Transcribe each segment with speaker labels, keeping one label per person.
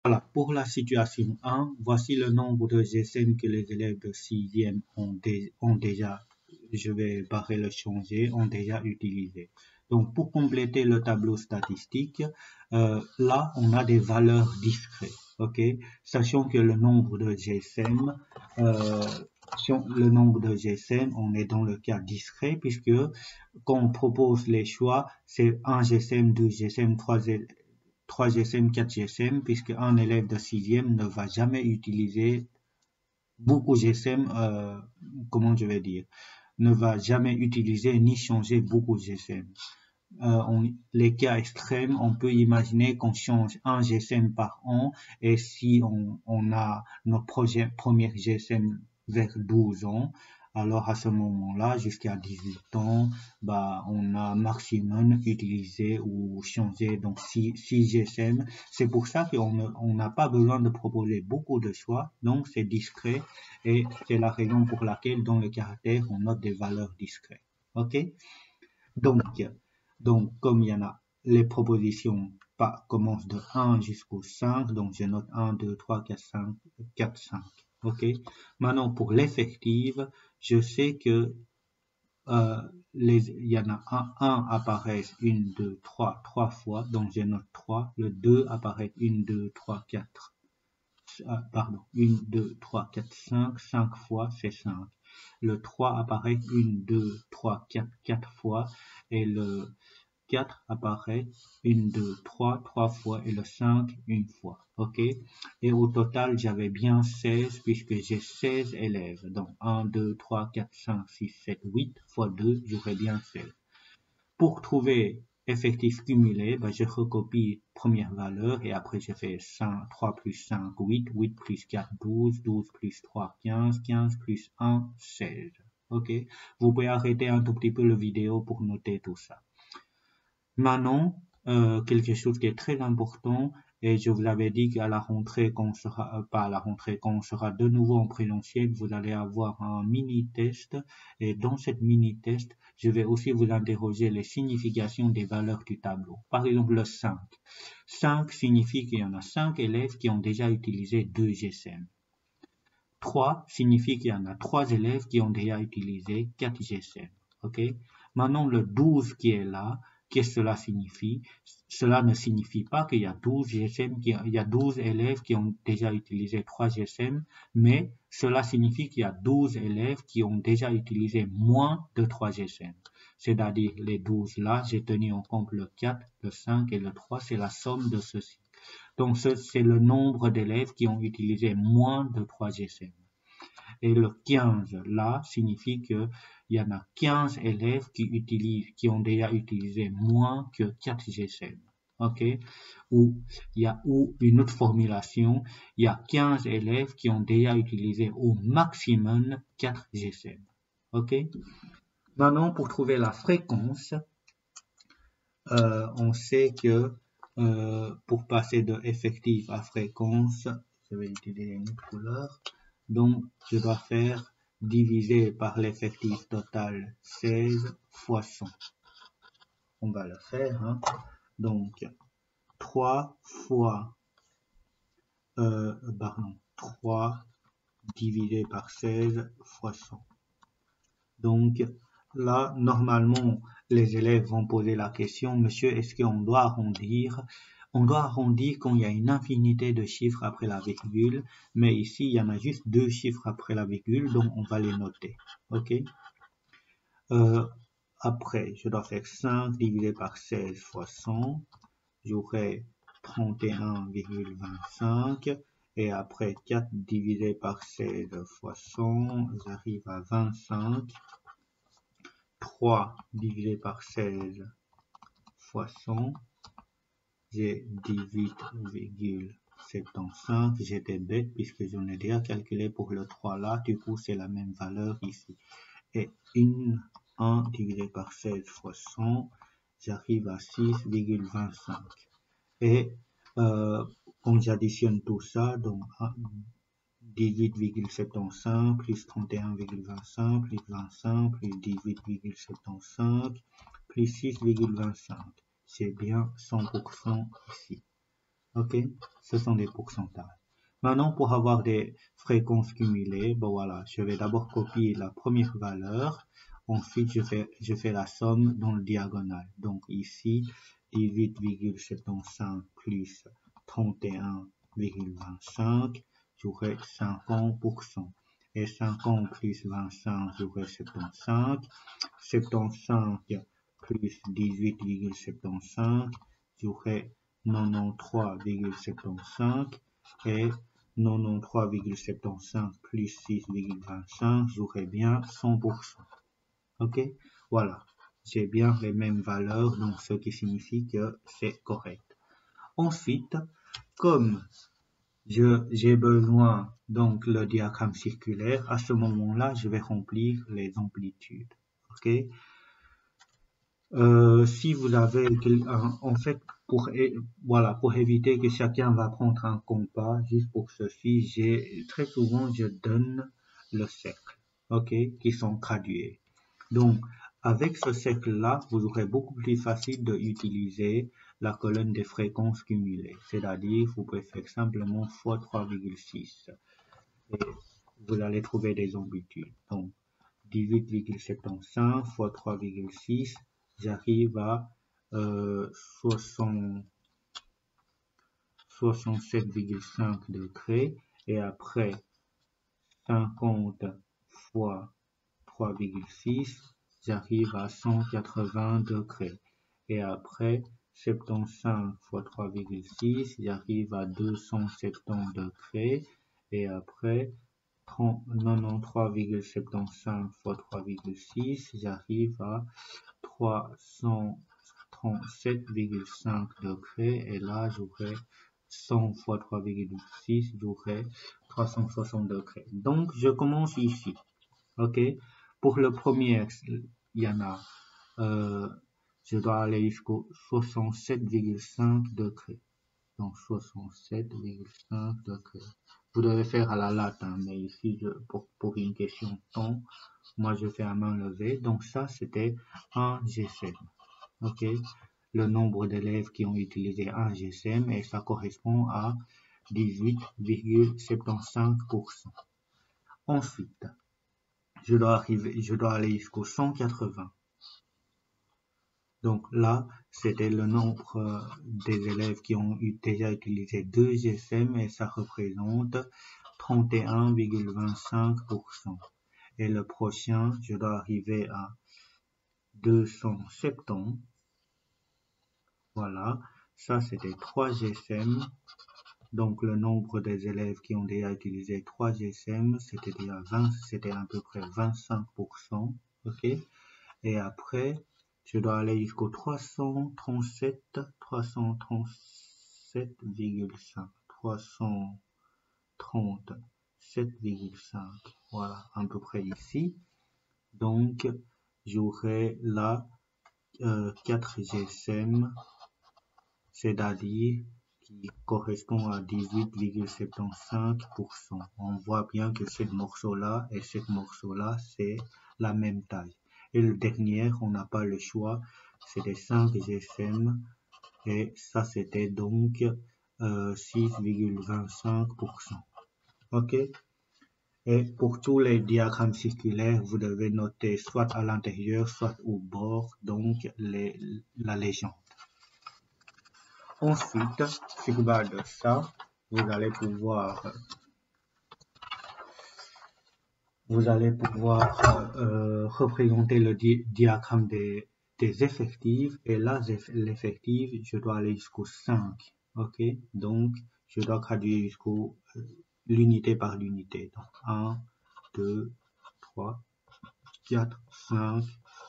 Speaker 1: Voilà, pour la situation 1, voici le nombre de GSM que les élèves de 6e ont déjà, je vais barrer le changer, ont déjà utilisé. Donc, pour compléter le tableau statistique, là, on a des valeurs discrètes, ok? Sachant que le nombre de GSM, on est dans le cas discret, puisque quand on propose les choix, c'est 1 GSM, 2 GSM, 3 GSM, 4 GSM, puisque un élève de 6e ne va jamais utiliser beaucoup GSM, comment je vais dire, ne va jamais utiliser ni changer beaucoup GSM. Les cas extrêmes, on peut imaginer qu'on change un GSM par an, et si on a notre premier GSM vers 12 ans, alors à ce moment-là, jusqu'à 18 ans, bah, on a maximum utilisé ou changé donc 6 GSM. C'est pour ça qu'on n'a pas besoin de proposer beaucoup de choix, donc c'est discret, et c'est la raison pour laquelle dans le caractère, on note des valeurs discrètes. Ok? Donc, comme il y en a, les propositions commencent de 1 jusqu'au 5, donc je note 1, 2, 3, 4, 5, 4, 5. Ok. Maintenant, pour l'effective, je sais que il y en a un apparaît 1, 2, 3 fois, donc je note 3. Le 2 apparaît 1, 2, 3, 4. Pardon, 1, 2, 3, 4, 5 fois, c'est 5. Le 3 apparaît 1, 2, 3, 4 fois, et le 4 apparaît 1, 2, 3 fois, et le 5 une fois. Ok? Et au total, j'avais bien 16 puisque j'ai 16 élèves. Donc 1, 2, 3, 4, 5, 6, 7, 8 fois 2, j'aurai bien 16. Pour trouver effectif cumulé, ben, je recopie première valeur et après je fais 3 plus 5, 8, 8 plus 4, 12, 12 plus 3, 15, 15 plus 1, 16. Ok? Vous pouvez arrêter un tout petit peu la vidéo pour noter tout ça. Maintenant, quelque chose qui est très important, et je vous l'avais dit qu'à la rentrée, quand on sera, pas à la rentrée, quand on sera de nouveau en présentiel, vous allez avoir un mini-test, et dans cette mini-test, je vais aussi vous interroger les significations des valeurs du tableau. Par exemple, le 5. 5 signifie qu'il y en a 5 élèves qui ont déjà utilisé 2 GSM. 3 signifie qu'il y en a 3 élèves qui ont déjà utilisé 4 GSM. Ok? Maintenant, le 12 qui est là, qu'est-ce que cela signifie? Cela ne signifie pas qu'il y a 12 GSM, il y a 12 élèves qui ont déjà utilisé 3 GSM, mais cela signifie qu'il y a 12 élèves qui ont déjà utilisé moins de 3 GSM. C'est-à-dire les 12 là, j'ai tenu en compte le 4, le 5 et le 3, c'est la somme de ceci. Donc, c'est le nombre d'élèves qui ont utilisé moins de 3 GSM. Et le 15, là, signifie qu'il y en a 15 élèves qui ont déjà utilisé moins que 4 GSM. OK? Ou une autre formulation, il y a 15 élèves qui ont déjà utilisé au maximum 4 GSM. OK? Maintenant, pour trouver la fréquence, on sait que pour passer de effectif à fréquence, je vais utiliser une autre couleur. Donc, je dois faire diviser par l'effectif total 16 fois 100. On va le faire. Hein. Donc, 3 fois 3 divisé par 16 fois 100. Donc, là, normalement, les élèves vont poser la question, monsieur, est-ce qu'on doit arrondir? On doit arrondir quand il y a une infinité de chiffres après la virgule, mais ici, il y en a juste 2 chiffres après la virgule, donc on va les noter. OK? Après, je dois faire 5 divisé par 16 fois 100. J'aurai 31,25. Et après 4 divisé par 16 fois 100, j'arrive à 25. 3 divisé par 16 fois 100, j'ai 18,75. J'étais bête puisque j'en ai déjà calculé pour le 3 là, du coup c'est la même valeur ici. Et 1 divisé par 16 fois 100, j'arrive à 6,25. Et quand j'additionne tout ça, donc 18,75 plus 31,25 plus 25 plus 18,75 plus 6,25. C'est bien 100% ici. Ok, ce sont des pourcentages. Maintenant, pour avoir des fréquences cumulées, bon voilà, je vais d'abord copier la première valeur. Ensuite, je fais la somme dans le diagonale. Donc ici, 18,75 plus 31,25, j'aurai 50%. Et 50 plus 25, j'aurai 75. 75 plus 18,75, j'aurai 93,75 et 93,75 plus 6,25, j'aurai bien 100%. Ok, voilà, j'ai bien les mêmes valeurs, donc ce qui signifie que c'est correct. Ensuite, comme j'ai besoin donc le diagramme circulaire, à ce moment-là, je vais remplir les amplitudes. Ok, si vous avez, en fait, voilà, pour éviter que chacun va prendre un compas, juste pour ceci, très souvent, je donne le cercle, ok, qui sont gradués. Donc, avec ce cercle-là, vous aurez beaucoup plus facile d'utiliser la colonne des fréquences cumulées. C'est-à-dire, vous pouvez faire simplement fois 3,6. Et vous allez trouver des amplitudes. Donc, 18,75 fois 3,6, j'arrive à 67,5 degrés. Et après, 50 fois 3,6, j'arrive à 180 degrés. Et après, 75 fois 3,6, j'arrive à 270 degrés. Et après, 93,75 fois 3,6, j'arrive à 337,5 degrés. Et là, j'aurai 100 fois 3,6, j'aurai 360 degrés. Donc, je commence ici. Ok, pour le premier, il y en a, je dois aller jusqu'au 67,5 degrés. Donc 67,5 degrés. Vous devez faire à la latte, hein, mais ici, pour une question de temps, moi je fais à main levée. Donc ça, c'était un GSM. Ok, le nombre d'élèves qui ont utilisé un GSM et ça correspond à 18,75%. Ensuite, je dois aller jusqu'au 180. Donc là, c'était le nombre des élèves qui ont déjà utilisé 2 GSM et ça représente 31,25%. Et le prochain, je dois arriver à 270. Voilà, ça c'était 3 GSM. Donc le nombre des élèves qui ont déjà utilisé 3 GSM, c'était à peu près 25%. Ok. Et après, je dois aller jusqu'au 337,5. 337,5. Voilà, à peu près ici. Donc, j'aurai là 4 GSM, c'est-à-dire qui correspond à 18,75%. On voit bien que ce morceau-là et ce morceau-là, c'est la même taille. Et le dernier, on n'a pas le choix, c'était 5 GSM et ça c'était donc 6,25%. Ok? Et pour tous les diagrammes circulaires, vous devez noter soit à l'intérieur, soit au bord, donc la légende. Ensuite, sur base de ça, vous allez pouvoir représenter le diagramme des effectifs. Et là, l'effectif, je dois aller jusqu'au 5. Ok, donc je dois traduire jusqu'au l'unité par l'unité. Donc 1, 2, 3, 4, 5,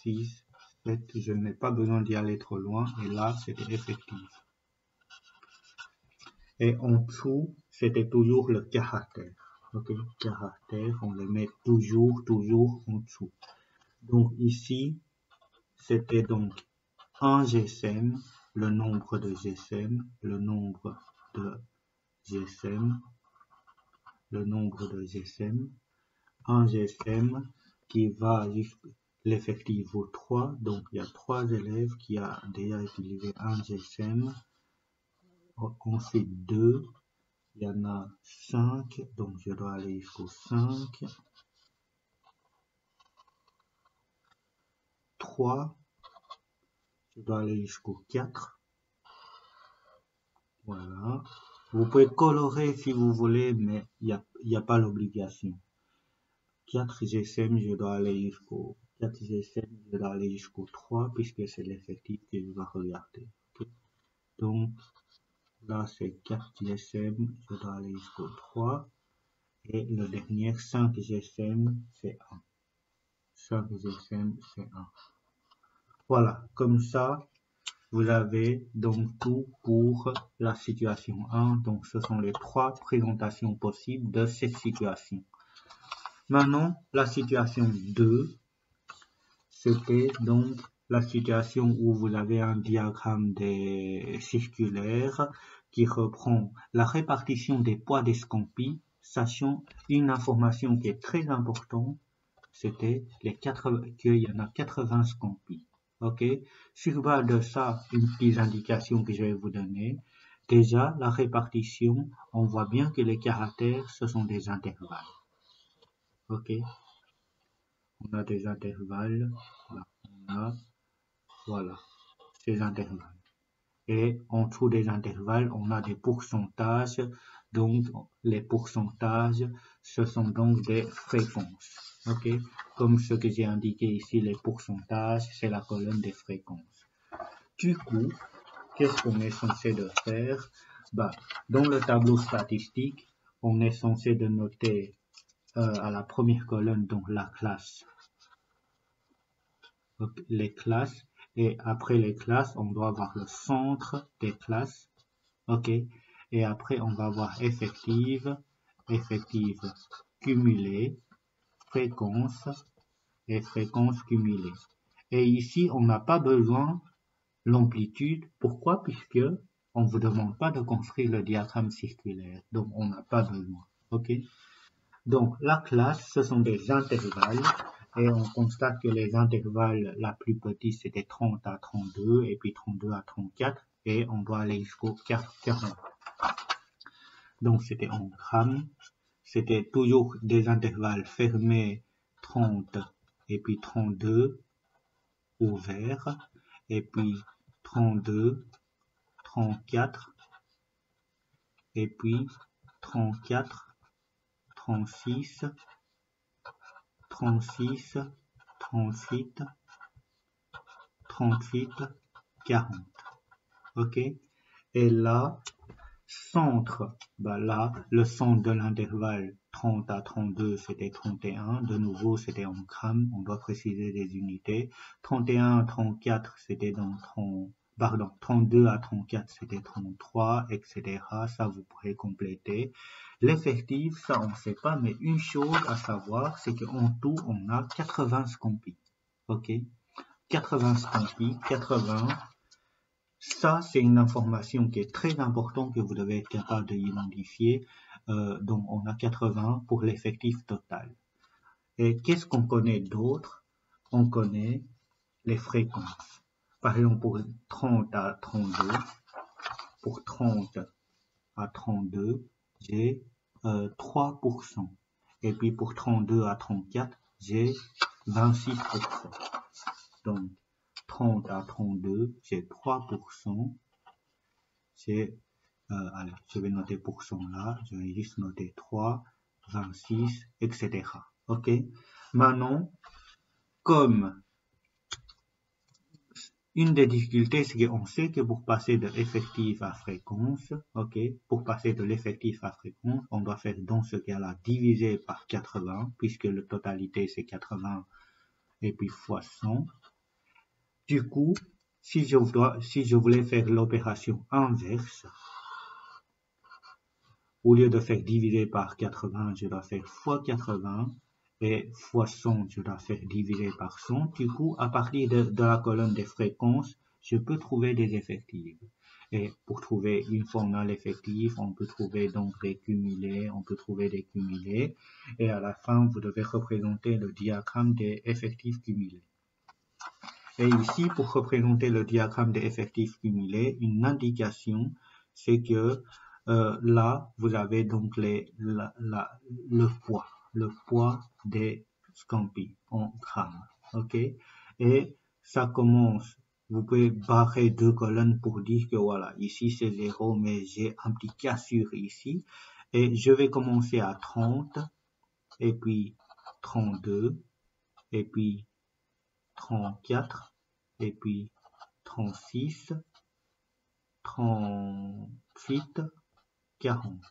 Speaker 1: 6, 7. Je n'ai pas besoin d'y aller trop loin. Et là, c'était effectif. Et en dessous, c'était toujours le caractère. Ok, caractère, on le met toujours en dessous. Donc ici, c'était donc un GSM, le nombre de GSM, le nombre de GSM, le nombre de GSM, un GSM qui va jusqu'à l'effectif vaut 3, donc il y a 3 élèves qui a déjà utilisé un GSM. Ensuite 2, il y en a 5, donc je dois aller jusqu'au 5. 3, je dois aller jusqu'au 4. Voilà. Vous pouvez colorer si vous voulez, mais il n'y a pas l'obligation. 4 GSM, je dois aller jusqu'au 4 GSM, je dois aller jusqu'au 3, puisque c'est l'effectif que je dois regarder. Okay. Donc, là, c'est 4 GSM, je dois aller jusqu'au 3. Et le dernier, 5 GSM, c'est 1. 5 GSM, c'est 1. Voilà, comme ça, vous avez donc tout pour la situation 1. Donc, ce sont les 3 présentations possibles de cette situation. Maintenant, la situation 2, c'était donc la situation où vous avez un diagramme circulaire qui reprend la répartition des poids des scompis, sachant une information qui est très importante, c'était qu'il y en a 80 scompis. Ok, sur base de ça, une petite indication que je vais vous donner. Déjà, la répartition, on voit bien que les caractères, ce sont des intervalles. Ok, on a des intervalles, là, on a, voilà, ces intervalles. Et en dessous des intervalles, on a des pourcentages. Donc, les pourcentages, ce sont donc des fréquences. Ok, comme ce que j'ai indiqué ici, les pourcentages, c'est la colonne des fréquences. Du coup, qu'est-ce qu'on est censé de faire? Dans le tableau statistique, on est censé de noter à la première colonne donc la classe, donc, les classes, et après les classes, on doit avoir le centre des classes. Ok, et après on va avoir effective cumulée, fréquence et fréquence cumulée. Et ici, on n'a pas besoin l'amplitude. Pourquoi? Puisque on ne vous demande pas de construire le diagramme circulaire. Donc, on n'a pas besoin. Ok. Donc, la classe, ce sont des intervalles. Et on constate que les intervalles, la plus petite, c'était 30 à 32, et puis 32 à 34. Et on doit aller jusqu'au 40. Donc, c'était en grammes. C'était toujours des intervalles fermés, 30 et puis 32, ouverts, et puis 32, 34, et puis 34, 36, 36, 38, 38, 40. Ok? Et là, centre, là, le centre de l'intervalle 30 à 32, c'était 31. De nouveau, c'était en grammes. On doit préciser des unités. 31 à 34, c'était dans 32 à 34, c'était 33, etc. Ça, vous pourrez compléter. L'effectif, ça, on ne sait pas, mais une chose à savoir, c'est qu'en tout, on a 80 scompis. Ok? 80 scompis, 80. Ça, c'est une information qui est très importante que vous devez être capable d'identifier. Donc, on a 80 pour l'effectif total. Et qu'est-ce qu'on connaît d'autre? On connaît les fréquences. Par exemple, pour 30 à 32, pour 30 à 32, j'ai 3%. Et puis pour 32 à 34, j'ai 26%. Donc, 30 à 32, j'ai 3%. Allez, je vais noter pourcent là, je vais juste noter 3, 26, etc. Ok. Maintenant, comme une des difficultés, c'est qu'on sait que pour passer de effectif à fréquence, ok, pour passer de l'effectif à fréquence, on doit faire dans ce cas-là diviser par 80, puisque la totalité c'est 80 et puis fois 100. Du coup, si je voulais faire l'opération inverse, au lieu de faire diviser par 80, je dois faire fois 80 et fois 100, je dois faire diviser par 100. Du coup, à partir de la colonne des fréquences, je peux trouver des effectifs. Et pour trouver une formule effective, on peut trouver donc des cumulés, on peut trouver des cumulés. Et à la fin, vous devez représenter le diagramme des effectifs cumulés. Et ici, pour représenter le diagramme des effectifs cumulés, une indication c'est que là, vous avez donc le poids des scampis en grammes. OK? Et ça commence, vous pouvez barrer 2 colonnes pour dire que voilà, ici c'est 0, mais j'ai un petit cassure ici. Et je vais commencer à 30, et puis 32, et puis 34, et puis 36, 38, 40.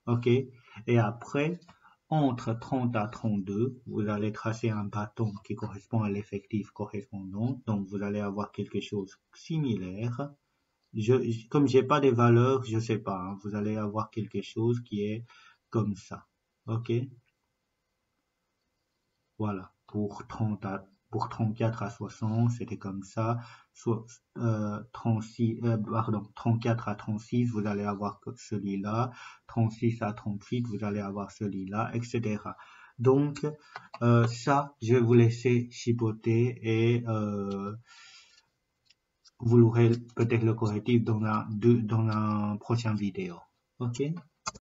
Speaker 1: OK? Et après, entre 30 à 32, vous allez tracer un bâton qui correspond à l'effectif correspondant. Donc, vous allez avoir quelque chose similaire. Comme j'ai pas des valeurs, je sais pas, hein, vous allez avoir quelque chose qui est comme ça. OK? Voilà. Pour 34 à 60, c'était comme ça. Soit, 34 à 36, vous allez avoir celui-là. 36 à 38, vous allez avoir celui-là, etc. Donc, ça, je vais vous laisser chipoter et vous l'aurez peut-être le correctif dans la prochaine vidéo. OK?